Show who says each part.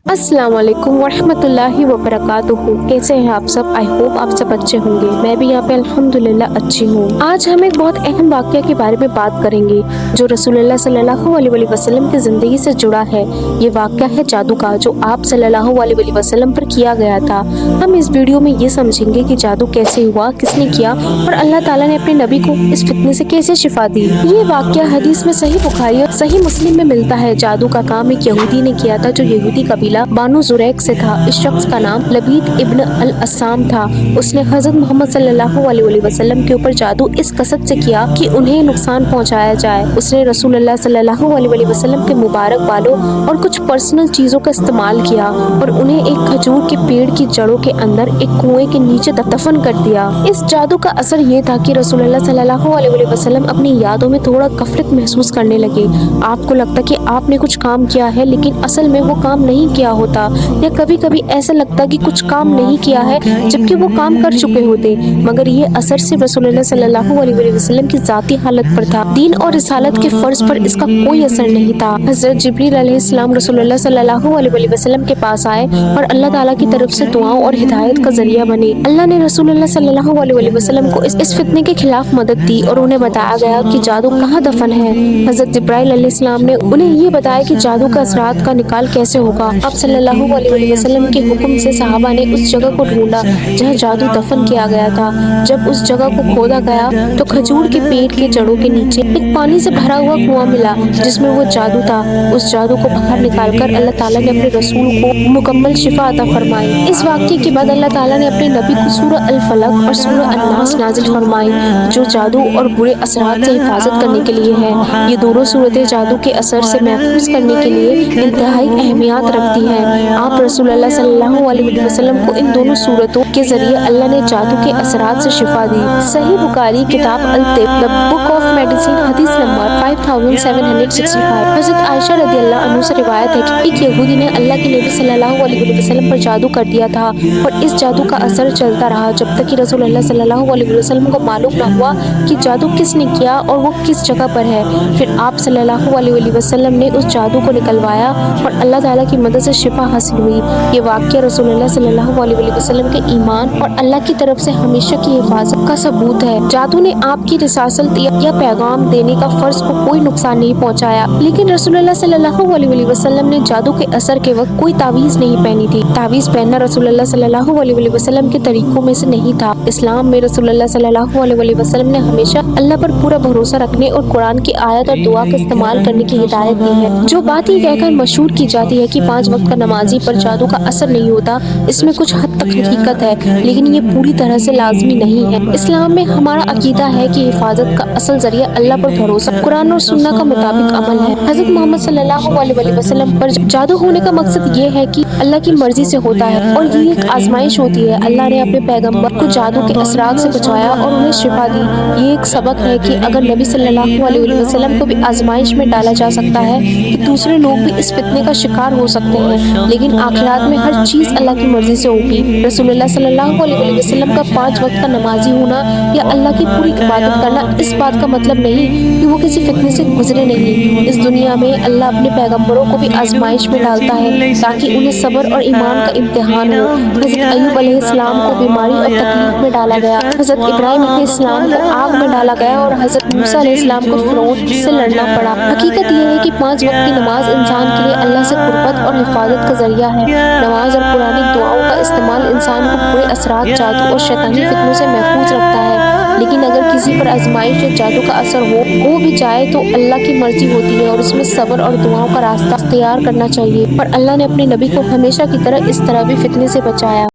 Speaker 1: अस्सलाम वालेकुम वरहमतुल्लाहि वबरकातुहू। कैसे हैं आप सब? आई होप आप सब अच्छे होंगे। मैं भी यहाँ पे अल्हम्दुलिल्लाह अच्छी हूँ। आज हम एक बहुत अहम वाक़या के बारे में बात करेंगे जो रसूलुल्लाह सल्लल्लाहु अलैहि वसल्लम की ज़िंदगी से जुड़ा है। ये वाक़या है जादू का, जो आप सल्लल्लाहु अलैहि वसल्लम पर किया गया था। हम इस वीडियो में ये समझेंगे कि जादू कैसे हुआ, किसने किया और अल्लाह ताला ने अपने नबी को इस फितने से कैसे शिफा दी। ये वाक़या हदीस में सही बुखारी और सही मुस्लिम में मिलता है। जादू का काम एक यहूदी ने किया था जो यहूदी कबीला बानु जुरैक से था। इस शख्स का नाम लबीद इब्न अल अस्साम था। उसने हजरत मोहम्मद सल्लल्लाहु अलैहि वसल्लम के ऊपर जादू इस कसद से किया कि उन्हें नुकसान पहुंचाया जाए। उसने रसूलुल्लाह सल्लल्लाहु अलैहि वसल्लम के मुबारक बालों और कुछ पर्सनल चीजों का इस्तेमाल किया और उन्हें एक खजूर के पेड़ की जड़ों के अंदर एक कुएं के नीचे दफन कर दिया। इस जादू का असर ये था कि रसूलुल्लाह सल्लल्लाहु अलैहि वसल्लम अपनी यादों में थोड़ा गफलत महसूस करने लगे। आपको लगता कि आपने कुछ काम किया है लेकिन असल में वो काम नहीं किया होता, या कभी कभी ऐसा लगता कि कुछ काम नहीं किया है जबकि वो काम कर चुके होते। मगर ये असर सिर्फ रसूलुल्लाह सल्लल्लाहु अलैहि वसल्लम की जाती हालत पर था। दीन और रिसालत के फर्ज पर इसका कोई असर नहीं था। हजरत जिब्रील अलैहिस्सलाम रसूलुल्लाह सल्लल्लाहु अलैहि वसल्लम के पास आए और अल्लाह ताला की तरफ से दुआओं और हिदायत का जरिया बने। अल्लाह ने रसूलुल्लाह सल्लल्लाहु अलैहि वसल्लम को इस फितने के खिलाफ मदद दी और उन्हें बताया गया कि जादू कहाँ दफन है। हजरत जिब्राइल अलैहिस्सलाम ने उन्हें ये बताया कि जादू का असरात का निकाल कैसे होगा। आप सल्लल्लाहु अलैहि वसल्लम के हुक्म से सहाबा ने उस जगह को ढूंढा जहाँ जादू दफन किया गया था। जब उस जगह को खोदा गया तो खजूर के पेड़ के जड़ों के नीचे एक पानी से भरा हुआ कुआं मिला जिसमें वो जादू था। उस जादू को बाहर निकालकर अल्लाह ताला ने अपने रसूल को मुकम्मल शिफा अता फरमाई। इस वाक़ये के बाद अल्लाह ताला ने अपने नबी को सूरह अल फलक और सूरह अन्नास नाजिल फरमाई, जो जादू और बुरे असरात से हिफाजत करने के लिए है। ये दोनों सूरतें जादू के असर से महफूज करने के लिए इंतहाई अहमियत रखती हैं। आप रसूलुल्लाह सल्लल्लाहु अलैहि वसल्लम को इन दोनों सूरतों के जरिए अल्लाह ने जादू के असरात से शिफा दी। सही बुखारी किताब अल तिब द बुक ऑफ मेडिसिन हदीस नंबर 5765। हज़रत आयशा रज़ियल्लाहु अन्हा से रिवायत है कि एक यहूदी ने अल्लाह के नबी सल्लल्लाहु अलैहि वसल्लम पर जादू कर दिया था और इस जादू का असर चलता रहा जब तक कि रसूलुल्लाह सल्लल्लाहु अलैहि वसल्लम को मालूम न हुआ कि जादू किसने किया और वो किस जगह पर है। फिर आप सल्लल्लाहु अलैहि वसल्लम ने उस जादू को निकलवाया और अल्लाह ताला की मदद से शिफा हासिल हुई। ये वाक़या रसूलुल्लाह सल्लल्लाहु अलैहि वसल्लम के ईमान और अल्लाह की तरफ से हमेशा की हिफाजत का सबूत है। जादू ने आपकी रिसालत या पैगाम देने का फर्ज को कोई नुकसान नहीं पहुंचाया, लेकिन रसूलुल्लाह सल्लल्लाहु अलैहि वसल्लम ने जादू के असर के वक्त कोई तावीज़ नहीं पहनी थी। तावीज़ पहनना रसूलुल्लाह सल्लल्लाहु अलैहि वसल्लम के तरीकों में से नहीं था। इस्लाम में रसूलुल्लाह सल्लल्लाहु अलैहि वसल्लम ने हमेशा अल्लाह पर पूरा भरोसा रखने और कुरान की आयत और दुआ का इस्तेमाल करने की हिदायत दी है। जो बात ये कहकर मशहूर की जाती है कि 5 वक्त का नमाजी पर जादू का असर नहीं होता, इसमें कुछ हद तक हकीकत है, लेकिन ये पूरी तरह से लाजमी नहीं है। इस्लाम में हमारा अकीदा है कि हिफाजत का असल जरिया अल्लाह पर भरोसा, कुरान और सुन्ना का मुताबिक अमल है। हज़रत मोहम्मद सल्लल्लाहु अलैहि वसल्लम पर जादू होने का मकसद ये है कि अल्लाह की मर्जी से होता है और ये एक आजमाइश होती है। अल्लाह ने अपने पैगम्बर को जादू के असरात से बचाया और उन्हें शिफा दी। ये एक सबक है कि अगर नबी सल्लल्लाहु अलैहि वसल्लम को भी आजमाइश में डाला जा सकता है तो दूसरे लोग भी इस फितने का शिकार हो सकते हैं, लेकिन आखिरात में हर चीज़ अल्लाह की मर्जी से होगी। रसूलुल्लाह सल्लल्लाहु अलैहि वसल्लम का 5 वक्त का नमाजी होना या अल्लाह की पूरी इबादत करना इस बात का मतलब नहीं कि वो किसी फितने से गुजरे नहीं। इस दुनिया में अल्लाह अपने पैगम्बरों को भी आजमाइश में डालता है ताकि उन्हें सब्र और ईमान का इम्तिहान हो। हज़रत अय्यूब अलैहिस्सलाम को बीमारी और तकलीफ में डाला गया, हज़रत इब्राहिम अलैहिस्सलाम को आग में डाला गया और हज़रत मूसा अलैहिस्सलाम को फ़िरौन से लड़ना पड़ा। हकीकत यह है कि 5 वक्त की नमाज इंसान के लिए अल्लाह से कुर्बत और हिफाजत का जरिया है। नमाज और पुरानी दुआओं का इस्तेमाल इंसान को बुरे असरात, जादू और शैतानी फितनों से महफूज रखता है। लेकिन अगर किसी पर आजमाइश या जादू का असर हो भी जाए तो अल्लाह की मर्जी होती है और इसमें सब्र और दुआओं का रास्ता इख्तियार करना चाहिए। और अल्लाह ने अपने नबी को हमेशा की तरह इस तरह भी फितने से बचाया।